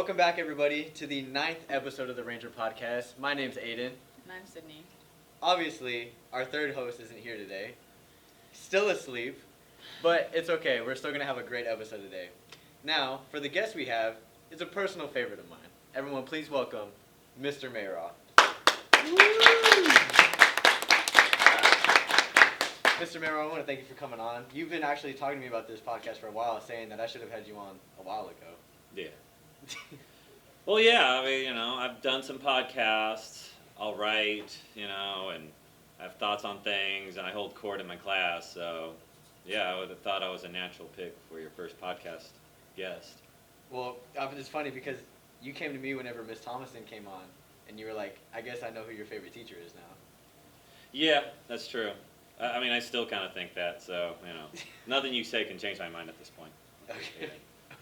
Welcome back, everybody, to the 9th episode of the Ranger Podcast. My name's Aiden. And I'm Sydney. Obviously, our third host isn't here today. Still asleep, but it's okay. We're still going to have a great episode today. Now, for the guest we have, it's a personal favorite of mine. Everyone, please welcome Mr. Meyrat. Mr. Meyrat, I want to thank you for coming on. You've been actually talking to me about this podcast for a while, saying that I should have had you on a while ago. Yeah. Well, yeah, I mean, I've done some podcasts, I'll write, and I have thoughts on things, and I hold court in my class, so, yeah, I would have thought I was a natural pick for your first podcast guest. Well, it's funny because you came to me whenever Miss Thomason came on, and you were like, I guess I know who your favorite teacher is now. Yeah, that's true. I mean, I still kind of think that, so, nothing you say can change my mind at this point. Okay.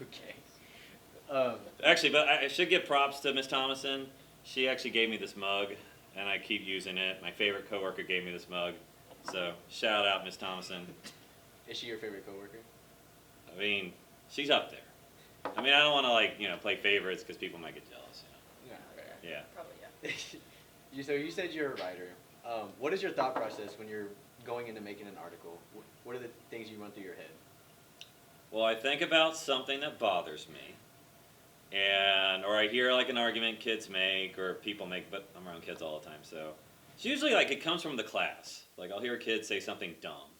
Okay. Actually, but I should give props to Miss Thomason. She actually gave me this mug, and I keep using it. My favorite coworker gave me this mug, so shout out Miss Thomason. Is she your favorite coworker? I mean, she's up there. I mean, I don't want to play favorites because people might get jealous. Yeah. Probably, yeah. So you said you're a writer. What is your thought process when you're going into making an article? What are the things you run through your head? Well, I think about something that bothers me. Or I hear an argument kids make or people make, but I'm around kids all the time, so it's usually it comes from the class. I'll hear a kid say something dumb,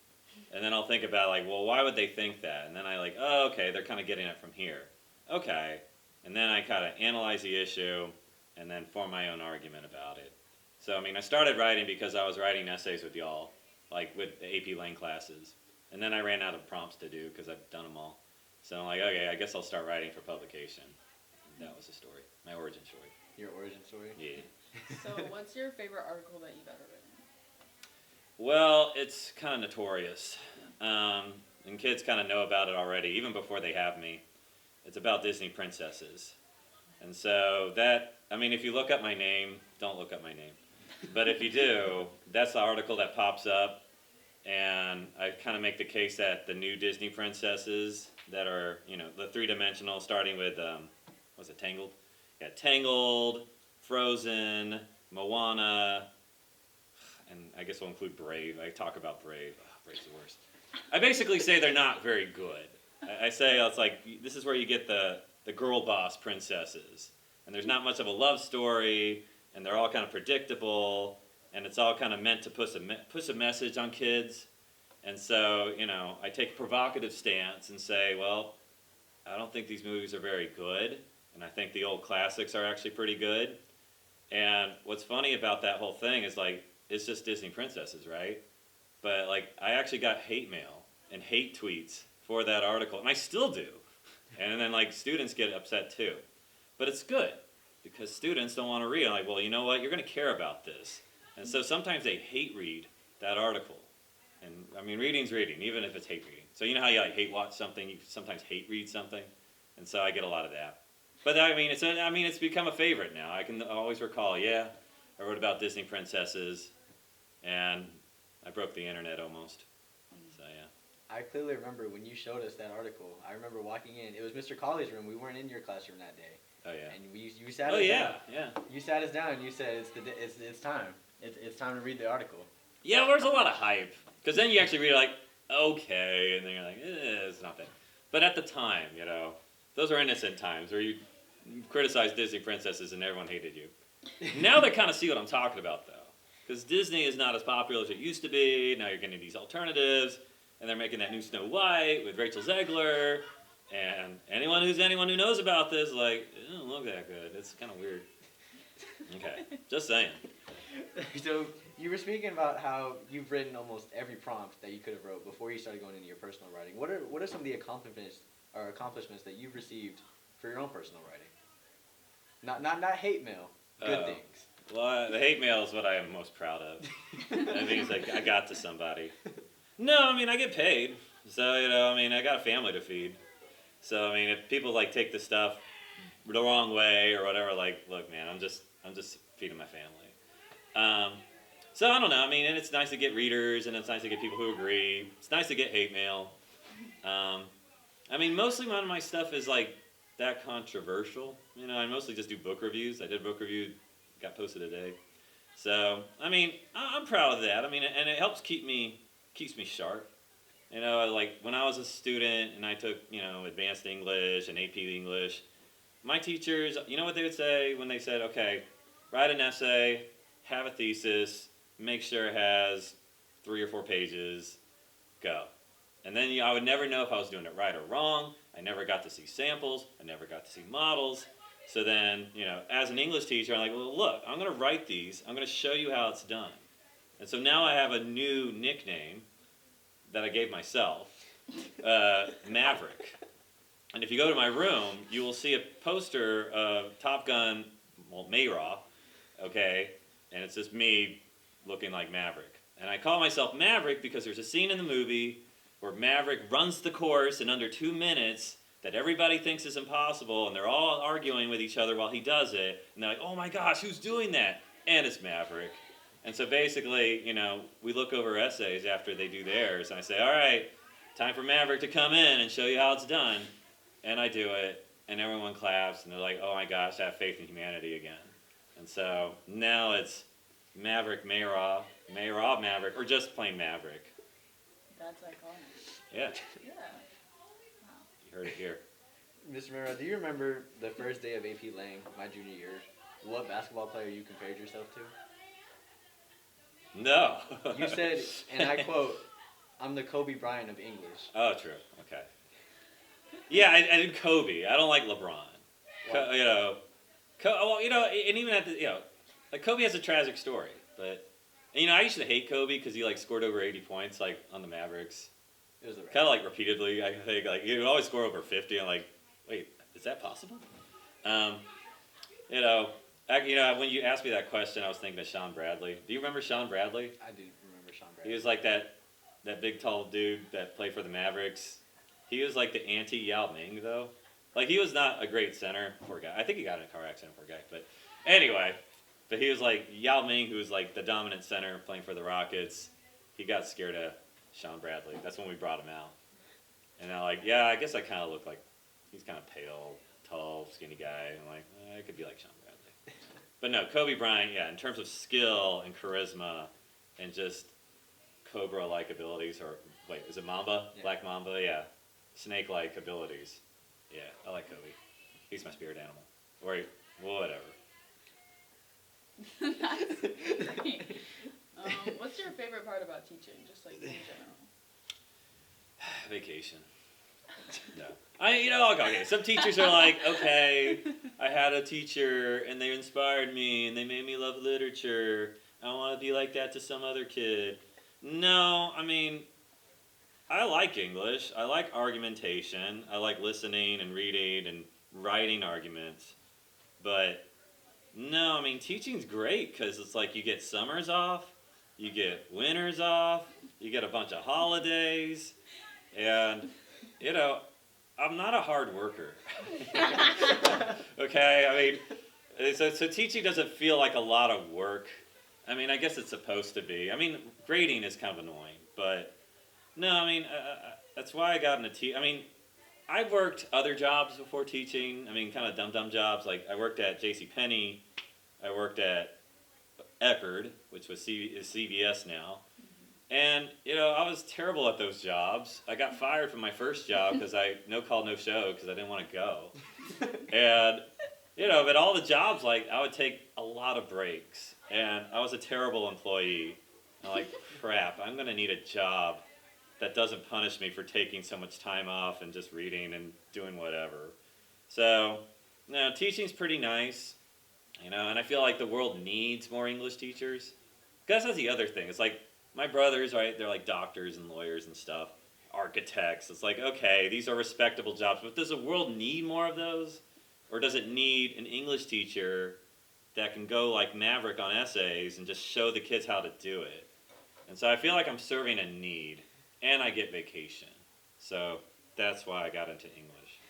and then I'll think about well, why would they think that? And then oh, okay, they're kind of getting it from here. Okay, and then I kind of analyze the issue and then form my own argument about it. So I mean, I started writing because I was writing essays with y'all, with the AP Lang classes, and then I ran out of prompts to do because I've done them all. So I'm okay, I guess I'll start writing for publication. That was the story. My origin story. Your origin story? Yeah. So what's your favorite article that you've ever written? Well, it's kind of notorious. And kids kind of know about it already, even before they have me. It's about Disney princesses. And so if you look up my name, don't look up my name. But if you do, that's the article that pops up. And I kind of make the case that the new Disney princesses that are, the three-dimensional, starting with... was it Tangled? Yeah, Tangled, Frozen, Moana, and I guess we'll include Brave. I talk about Brave. Oh, Brave's the worst. I basically say they're not very good. I say it's this is where you get the girl boss princesses, and there's not much of a love story, and they're all kind of predictable, and it's all kind of meant to push a message on kids. And so, I take a provocative stance and say, well, I don't think these movies are very good. And I think the old classics are actually pretty good. And what's funny about that whole thing is it's just Disney princesses, right? But I actually got hate mail and hate tweets for that article, and I still do. And then students get upset too. But it's good because students don't want to read. I'm well, you know what? You're going to care about this. And so sometimes they hate read that article. And I mean, reading's reading, even if it's hate reading. So you know how you hate watch something, you sometimes hate read something, and so I get a lot of that. But it's become a favorite now. I can always recall, I wrote about Disney princesses, and I broke the internet almost. So yeah. I clearly remember when you showed us that article. I remember walking in. It was Mr. Colley's room. We weren't in your classroom that day. Oh yeah. And you sat us down. Yeah. You sat us down and you said it's time. It's time to read the article. Yeah, there's a lot of hype because then you actually read it okay, and then you're it's not that. But at the time, those are innocent times where you criticized Disney princesses and everyone hated you. Now they kind of see what I'm talking about, though. Because Disney is not as popular as it used to be. Now you're getting these alternatives. And they're making that new Snow White with Rachel Zegler. And anyone who knows about this it doesn't look that good. It's kind of weird. Okay, just saying. So you were speaking about how you've written almost every prompt that you could have wrote before you started going into your personal writing. What are some of the accomplishments that you've received for your own personal writing? Not hate mail. Good things. Well, the hate mail is what I am most proud of. I think it's I got to somebody. No, I get paid. So, I got a family to feed. So, if people take this stuff the wrong way or whatever, look, man, I'm just feeding my family. So I don't know. And it's nice to get readers, and it's nice to get people who agree. It's nice to get hate mail. Mostly one of my stuff is that controversial. You know, I mostly just do book reviews. I did a book review, got posted today. So, I mean, I'm proud of that. I mean, and it helps keeps me sharp. You know, like when I was a student and I took, you know, advanced English and AP English, my teachers, you know what they would say when they said, okay, write an essay, have a thesis, make sure it has 3 or 4 pages, go. And then I would never know if I was doing it right or wrong. I never got to see samples. I never got to see models. So then, you know, as an English teacher, I'm like, well, look, I'm going to write these. I'm going to show you how it's done. And so now I have a new nickname that I gave myself, Maverick. And if you go to my room, you will see a poster of Top Gun, well, Meyrat, okay? And it's just me looking like Maverick. And I call myself Maverick because there's a scene in the movie where Maverick runs the course in under 2 minutes that everybody thinks is impossible, and they're all arguing with each other while he does it. And they're like, oh my gosh, who's doing that? And it's Maverick. And so basically, you know, we look over essays after they do theirs, and I say, all right, time for Maverick to come in and show you how it's done. And I do it, and everyone claps, and they're like, oh my gosh, I have faith in humanity again. And so now it's Maverick Meyrat, Meyrat Maverick, or just plain Maverick. That's iconic. Yeah, Yeah. Wow. you heard it here. Mr. Meyrat, do you remember the first day of AP Lang, my junior year, what basketball player you compared yourself to? No. You said, and I quote, I'm the Kobe Bryant of English. Oh, true. Okay. Yeah, I did Kobe. I don't like LeBron. You know, well, you know, and even at the, you know, like Kobe has a tragic story, but, and, you know, I used to hate Kobe because he like scored over 80 points like on the Mavericks. It was the Kind of like repeatedly. I think like he would always score over 50. I'm like, wait, is that possible? You know, when you asked me that question, I was thinking of Sean Bradley. Do you remember Sean Bradley? I do remember Sean Bradley. He was like that big tall dude that played for the Mavericks. He was like the anti-Yao Ming though. Like he was not a great center, poor guy. I think he got in a car accident, poor guy. But anyway, but he was like Yao Ming, who was like the dominant center playing for the Rockets. He got scared of Sean Bradley. That's when we brought him out. And I'm like, yeah, I guess I kind of look like, he's kind of pale, tall, skinny guy. I'm like, I could be like Sean Bradley. But no, Kobe Bryant, yeah, in terms of skill and charisma and just Cobra-like abilities, or wait, is it Mamba? Yeah. Black Mamba, yeah. Snake-like abilities. Yeah, I like Kobe. He's my spirit animal. Or whatever. That's great. What's your favorite part about teaching, just like in general? Vacation. No. Okay, some teachers are like, okay, I had a teacher and they inspired me and they made me love literature. I want to be like that to some other kid. No, I mean, I like English. I like argumentation. I like listening and reading and writing arguments. But no, I mean, teaching's great because it's like you get summers off, you get winters off, you get a bunch of holidays, and, you know, I'm not a hard worker. Okay, I mean, so teaching doesn't feel like a lot of work. I mean, I guess it's supposed to be. I mean, grading is kind of annoying, but no, I mean, that's why I got into teaching. I mean, I've worked other jobs before teaching. I mean, kind of dumb jobs. Like, I worked at JCPenney. I worked at Eckerd, which was is CVS now. And, you know, I was terrible at those jobs. I got fired from my first job because no call, no show, because I didn't want to go. And, you know, but all the jobs, like, I would take a lot of breaks. And I was a terrible employee. I'm like, crap, I'm going to need a job that doesn't punish me for taking so much time off and just reading and doing whatever. So, you know, teaching's pretty nice, you know, and I feel like the world needs more English teachers. Because that's the other thing. It's like, my brothers, right, they're like doctors and lawyers and stuff, architects. It's like, okay, these are respectable jobs, but does the world need more of those? Or does it need an English teacher that can go like Maverick on essays and just show the kids how to do it? And so I feel like I'm serving a need, and I get vacation. So that's why I got into English.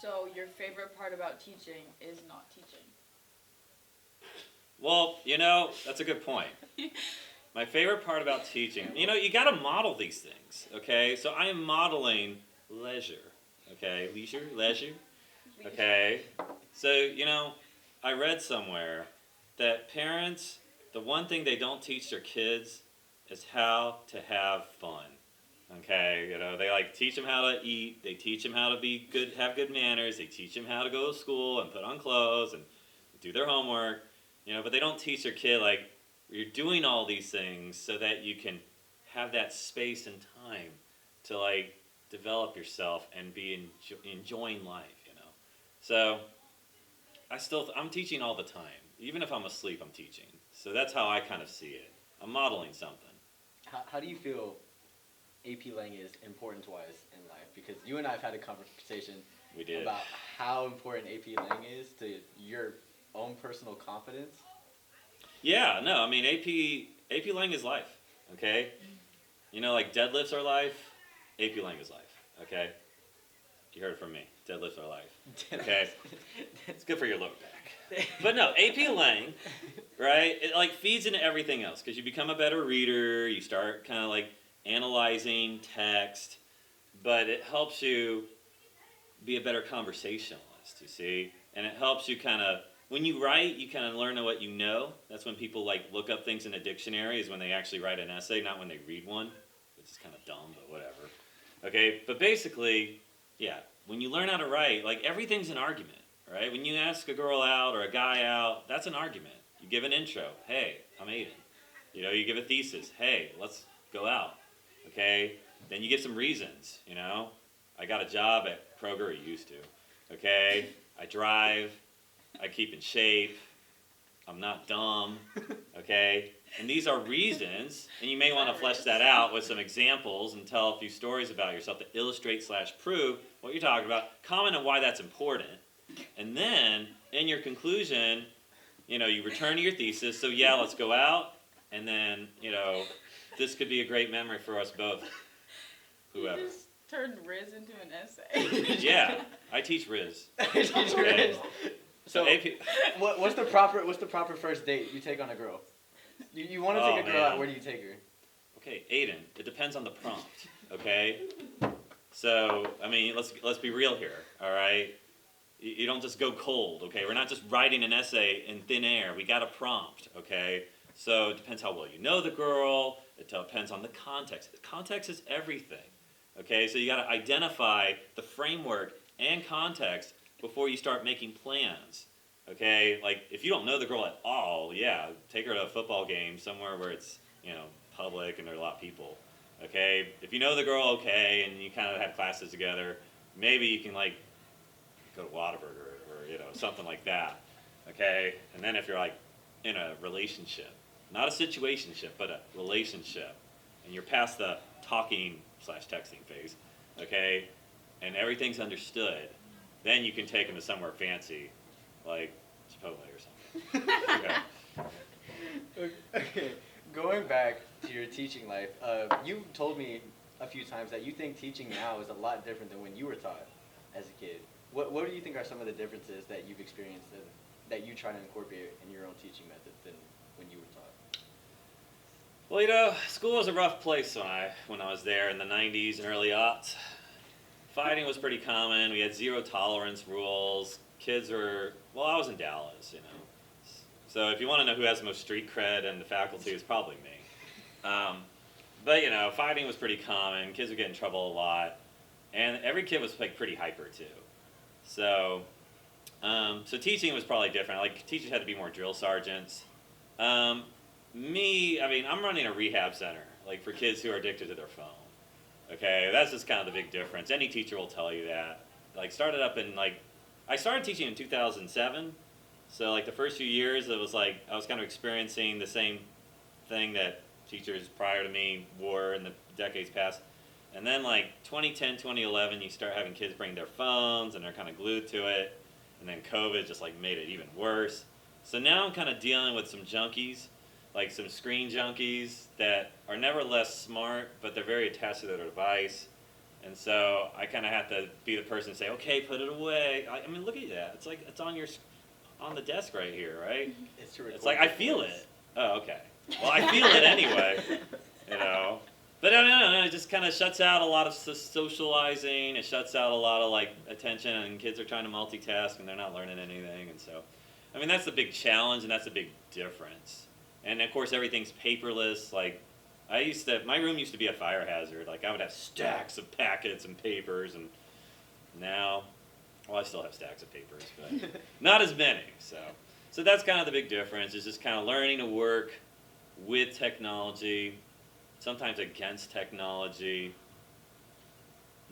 So your favorite part about teaching is not teaching. Well, you know, that's a good point. My favorite part about teaching, you know, you got to model these things, okay? So I am modeling leisure, okay? Leisure. Okay? So, I read somewhere that parents, the one thing they don't teach their kids is how to have fun. Okay? They teach them how to eat, they teach them how to be good, have good manners, they teach them how to go to school and put on clothes and do their homework, but they don't teach their kid you're doing all these things so that you can have that space and time to develop yourself and be enjoying life, So I'm teaching all the time. Even if I'm asleep, I'm teaching. So that's how I kind of see it. I'm modeling something. How do you feel AP Lang is importance-wise in life? Because you and I have had a conversation We did. about how important AP Lang is to your own personal confidence. Yeah, no, I mean, AP Lang is life, okay? Deadlifts are life, AP Lang is life, okay? You heard it from me. Deadlifts are life, okay? It's good for your lower back. But no, AP Lang, right, it feeds into everything else because you become a better reader, you start kind of analyzing text, but it helps you be a better conversationalist, you see? And it helps you kind of, when you write, you kind of learn what you know. That's when people look up things in a dictionary, is when they actually write an essay, not when they read one, which is kind of dumb, but whatever. Okay, but basically, yeah, when you learn how to write, everything's an argument, right? When you ask a girl out or a guy out, that's an argument. You give an intro. Hey, I'm Aiden. You give a thesis. Hey, let's go out. Okay? Then you give some reasons, I got a job at Kroger, or used to. Okay? I drive. I keep in shape. I'm not dumb. Okay? And these are reasons, and you may want to flesh that out with some examples and tell a few stories about yourself to illustrate/prove what you're talking about. Comment on why that's important. And then, in your conclusion, you return to your thesis. So, yeah, let's go out. And then, this could be a great memory for us both. Whoever. You just turned Riz into an essay. Yeah, I teach Riz. I teach Riz. So, what's the proper first date you take on a girl? You want to take a girl out, where do you take her? Okay, Aiden, it depends on the prompt, okay? So, I mean, let's be real here, all right? You don't just go cold, okay? We're not just writing an essay in thin air. We got a prompt, okay? So it depends how well you know the girl. It depends on the context. The context is everything, okay? So you got to identify the framework and context before you start making plans, okay? If you don't know the girl at all, yeah, take her to a football game somewhere where it's, public and there are a lot of people, okay? If you know the girl, okay, and you kind of have classes together, maybe you can, go to Whataburger or, something like that, okay? And then if you're, in a relationship, not a situationship, but a relationship, and you're past the talking/texting phase, okay, and everything's understood, then you can take them to somewhere fancy, like Chipotle or something. Okay, going back to your teaching life, you've told me a few times that you think teaching now is a lot different than when you were taught as a kid. What do you think are some of the differences that you've experienced that you try to incorporate in your own teaching methods than when you were taught? Well, school was a rough place when I was there in the 90s and early aughts. Fighting was pretty common. We had zero tolerance rules. Kids were, I was in Dallas, So if you want to know who has the most street cred in the faculty, it's probably me. But, fighting was pretty common. Kids would get in trouble a lot. And every kid was pretty hyper too. So teaching was probably different. Teachers had to be more drill sergeants. I'm running a rehab center, for kids who are addicted to their phone. Okay, that's just kind of the big difference. Any teacher will tell you that. Started up in, I started teaching in 2007. So, the first few years, it was I was kind of experiencing the same thing that teachers prior to me were in the decades past. And then, 2010, 2011, you start having kids bring their phones, and they're kind of glued to it. And then COVID just, made it even worse. So now I'm kind of dealing with some junkies, some screen junkies that are nevertheless smart, but they're very attached to their device. And so I kind of have to be the person to say, okay, put it away. I mean, look at that. It's it's on the desk right here, right? It's I feel it. Oh, okay. Well, I feel it anyway, But I don't know, it just kind of shuts out a lot of socializing. It shuts out a lot of like attention, and kids are trying to multitask and they're not learning anything. And so, I mean, that's the big challenge, and that's the big difference. And of course, everything's paperless. Like, my room used to be a fire hazard. Like, I would have stacks of packets and papers, and now, well, I still have stacks of papers, but not as many. So that's kind of the big difference. Is just kind of learning to work with technology. Sometimes against technology.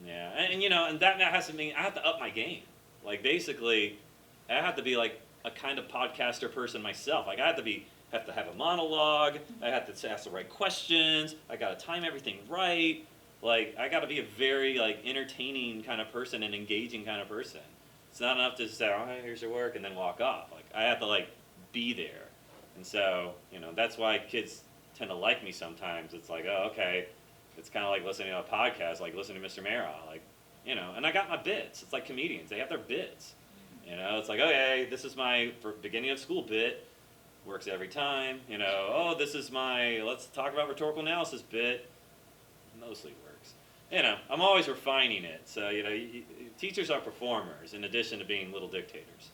Yeah, and and that has to mean I have to up my game. Like basically, I have to be like a kind of podcaster person myself. Like I have to have a monologue. I have to ask the right questions. I got to time everything right. Like I got to be a very like entertaining kind of person and engaging kind of person. It's not enough to say, "Oh, here's your work," and then walk off. Like I have to like be there, and so that's why kids tend to like me sometimes. It's like, oh, okay, it's kind of like listening to a podcast, like listening to Mr. Meyrat, like, and I got my bits. It's like comedians, they have their bits. It's like, okay, this is my beginning of school bit, works every time. Oh, this is my let's talk about rhetorical analysis bit, mostly works. I'm always refining it. So, teachers are performers in addition to being little dictators.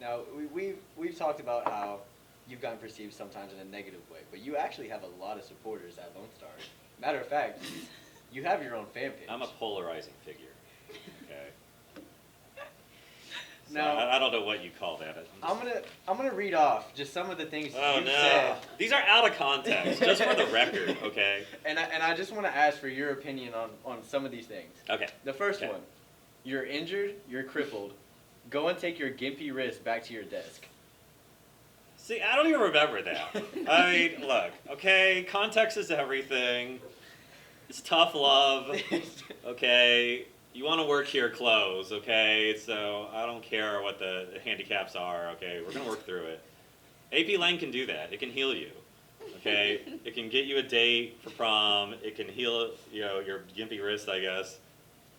Now, we've talked about how you've gotten perceived sometimes in a negative way, but you actually have a lot of supporters at Lone Star. Matter of fact, you have your own fan page. I'm a polarizing figure. Okay. So Now, I don't know what you call that. I'm gonna read off just some of the things Oh you've no! said. These are out of context, just for the record. Okay. And I just want to ask for your opinion on some of these things. Okay. The first Okay. one, you're injured, you're crippled. Go and take your gimpy wrist back to your desk. See, I don't even remember that. I mean, look, okay, context is everything. It's tough love, okay? You want to work here, close, okay? So I don't care what the handicaps are, okay? We're going to work through it. AP Lang can do that. It can heal you, okay? It can get you a date for prom. It can heal, your gimpy wrist, I guess.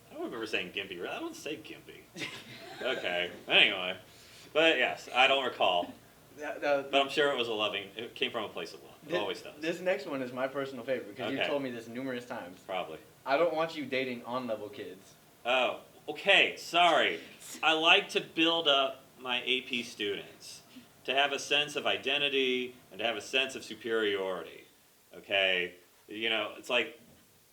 I don't remember saying gimpy wrist. I don't say gimpy. Okay, anyway. But yes, I don't recall. But I'm sure it came from a place of love. It always does. This next one is my personal favorite because Okay. you've told me this numerous times. Probably. I don't want you dating on-level kids. Oh, okay, sorry. I like to build up my AP students to have a sense of identity and to have a sense of superiority, okay? It's like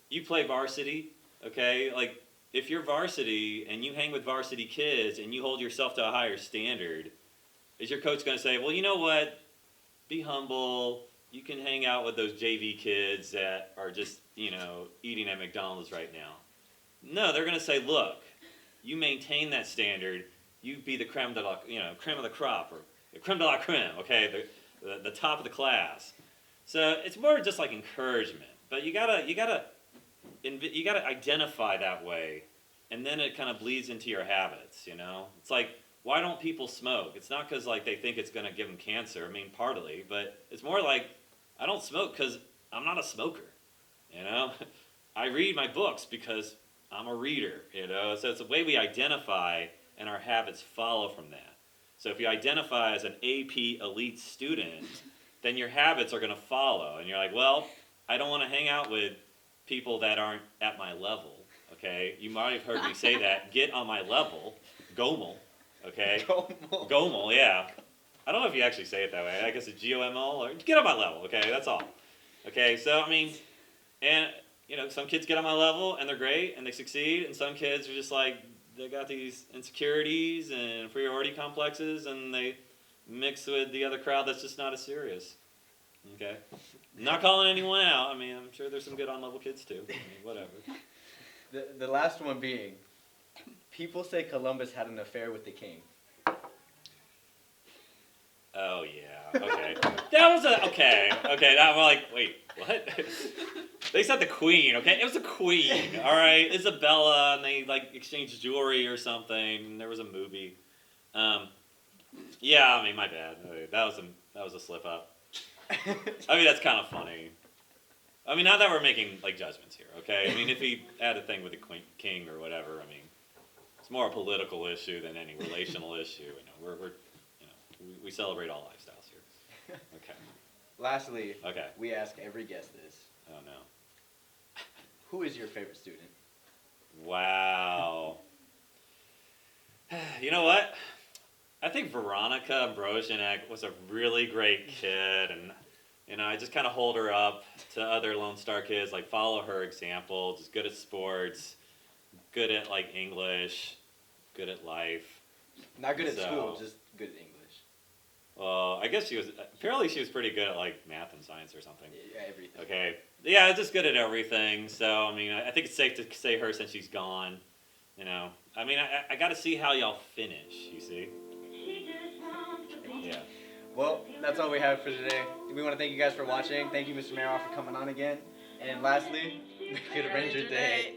you play varsity, okay? Like if you're varsity and you hang with varsity kids and you hold yourself to a higher standard, is your coach going to say, well, you know what, be humble, you can hang out with those JV kids that are just, eating at McDonald's right now? No, they're going to say, look, you maintain that standard, you be the creme of the crop, or creme de la creme, okay, the top of the class. So it's more just like encouragement, but you gotta identify that way, and then it kind of bleeds into your habits. It's like, why don't people smoke? It's not because like they think it's going to give them cancer. I mean, partly, but it's more like I don't smoke because I'm not a smoker. I read my books because I'm a reader. So it's the way we identify, and our habits follow from that. So if you identify as an AP elite student, then your habits are going to follow, and you're like, well, I don't want to hang out with people that aren't at my level. Okay, you might have heard me say that. Get on my level, Gomel. Okay. Gomel, yeah. I don't know if you actually say it that way. I guess it's GOML or get on my level. Okay, that's all. Okay, so I mean, and some kids get on my level and they're great and they succeed, and some kids are just like they got these insecurities and inferiority complexes, and they mix with the other crowd that's just not as serious. Okay, not calling anyone out. I mean, I'm sure there's some good on-level kids too. I mean, whatever. The last one being, people say Columbus had an affair with the king. Oh yeah, okay. That was okay. Now I'm like, wait, what? They said the queen, okay? It was the queen, all right? Isabella, and they like exchanged jewelry or something. There was a movie. Yeah, I mean, my bad. That was a slip up. I mean, that's kind of funny. I mean, not that we're making like judgments here, okay? I mean, if he had a thing with the king or whatever, I mean, it's more a political issue than any relational issue. We celebrate all lifestyles here. Okay. Lastly, Okay. we ask every guest this. Oh no. Who is your favorite student? Wow. You know what? I think Veronica Brozhanek was a really great kid, and I just kind of hold her up to other Lone Star kids, like follow her example. Just good at sports, good at like English, good at life. Not good at So- school, just good at English. Well, I guess she was. Apparently, she was pretty good at like math and science or something. Yeah, everything. Okay. Yeah, just good at everything. So I mean, I think it's safe to say her since she's gone. You know, I mean, I got to see how y'all finish. You see. Yeah. Well, that's all we have for today. We want to thank you guys for watching. Thank you, Mr. Meyrat, for coming on again. And lastly, make it a Ranger Day.